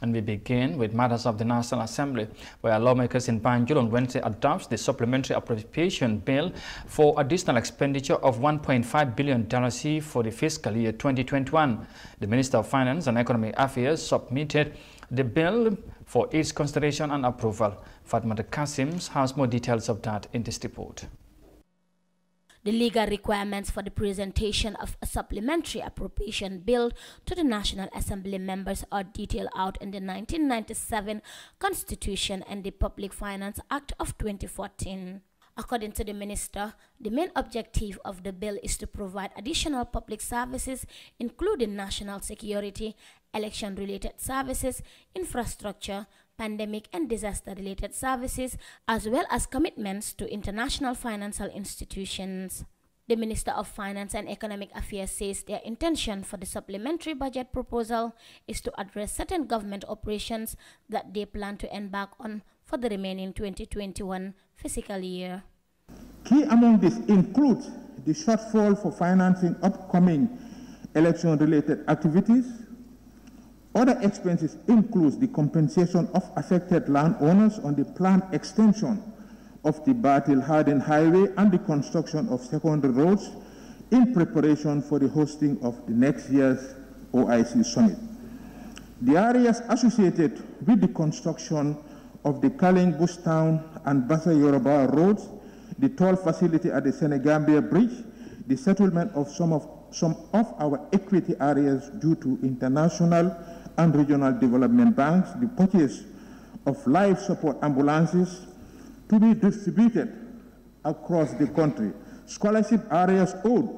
And we begin with matters of the National Assembly, where lawmakers in Banjul on Wednesday adopted the supplementary appropriation bill for additional expenditure of $1.5 billion for the fiscal year 2021. The Minister of Finance and Economic Affairs submitted the bill for its consideration and approval. Fatma Kasims has more details of that in this report. The legal requirements for the presentation of a supplementary appropriation bill to the National Assembly members are detailed out in the 1997 Constitution and the Public Finance Act of 2014. According to the minister, the main objective of the bill is to provide additional public services, including national security, election-related services, infrastructure, pandemic and disaster-related services, as well as commitments to international financial institutions. The Minister of Finance and Economic Affairs says their intention for the supplementary budget proposal is to address certain government operations that they plan to embark on for the remaining 2021 fiscal year. Key among this includes the shortfall for financing upcoming election-related activities. Other expenses include the compensation of affected landowners on the planned extension of the Batil-Harden Highway and the construction of secondary roads in preparation for the hosting of the next year's OIC Summit. The areas associated with the construction of the Kaling Bustown and Bassa Yoruba roads, the toll facility at the Senegambia Bridge, the settlement of some of our equity areas due to international and regional development banks, the purchase of life support ambulances to be distributed across the country, scholarship areas owed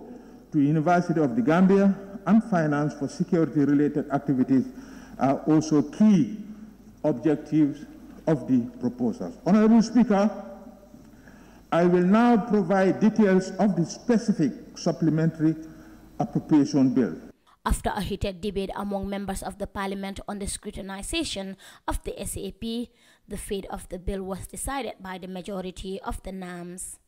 to University of the Gambia, and finance for security-related activities are also key objectives of the proposals. Honorable Speaker, I will now provide details of the specific supplementary appropriation bill. After a heated debate among members of the parliament on the scrutinization of the SAP, the fate of the bill was decided by the majority of the NAMs.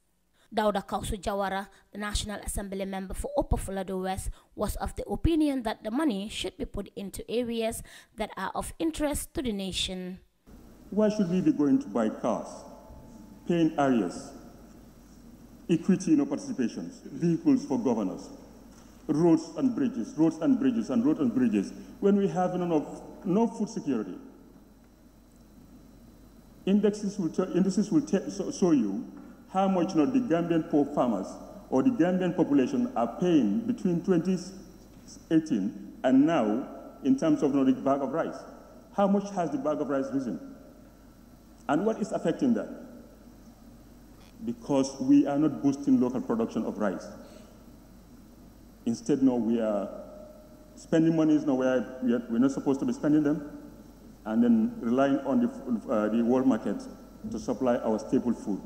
Dauda Kausu Jawara, the National Assembly member for Upper Fulado West, was of the opinion that the money should be put into areas that are of interest to the nation. Why should we be going to buy cars, paying areas, equity in our participations, vehicles for governors, roads and bridges, when we have no food security? Indices will show you how much the Gambian poor farmers or the Gambian population are paying between 2018 and now in terms of the bag of rice. How much has the bag of rice risen? And what is affecting that? Because we are not boosting local production of rice. Instead, no, we are spending monies where we're not supposed to be spending them, and then relying on the world market to supply our staple food.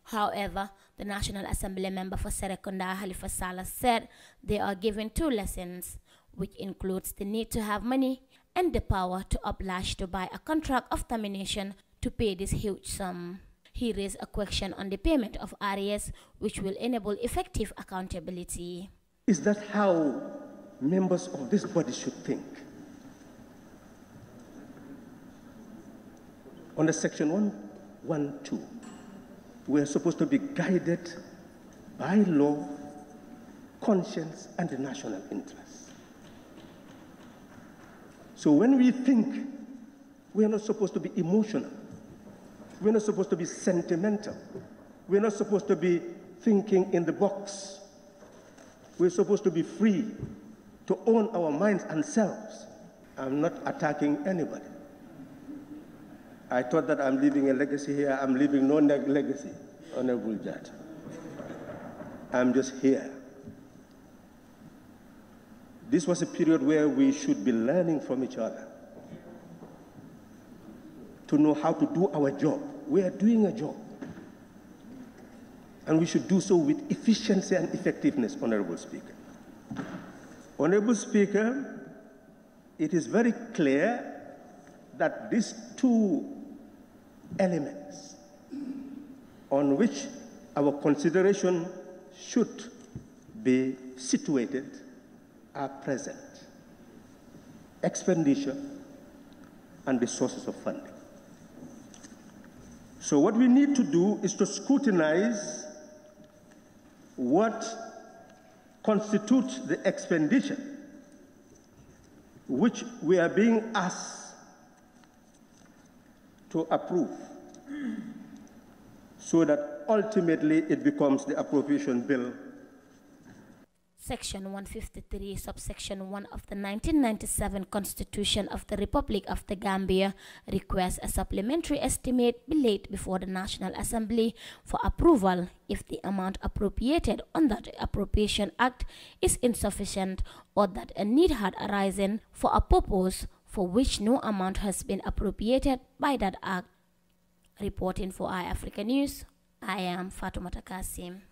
However, the National Assembly member for Serekunda, Halifa Salah, said they are given two lessons, which includes the need to have money and the power to oblige to buy a contract of termination to pay this huge sum. He raised a question on the payment of areas, which will enable effective accountability. Is that how members of this body should think? Under Section 112, we are supposed to be guided by law, conscience, and the national interest. So when we think, we are not supposed to be emotional. We're not supposed to be sentimental. We're not supposed to be thinking in the box. We're supposed to be free to own our minds and selves. I'm not attacking anybody. I thought that I'm leaving a legacy here. I'm leaving no legacy, Honorable Judge. I'm just here. This was a period where we should be learning from each other to know how to do our job. We are doing a job. And we should do so with efficiency and effectiveness, Honorable Speaker. Honorable Speaker, it is very clear that these two elements on which our consideration should be situated are present: expenditure and the sources of funding. So what we need to do is to scrutinize what constitutes the expenditure which we are being asked to approve, so that ultimately it becomes the appropriation bill. Section 153, subsection 1 of the 1997 Constitution of the Republic of the Gambia requests a supplementary estimate be laid before the National Assembly for approval if the amount appropriated under the Appropriation Act is insufficient or that a need had arisen for a purpose for which no amount has been appropriated by that act. Reporting for iAfrica News, I am Fatoumata Kasim.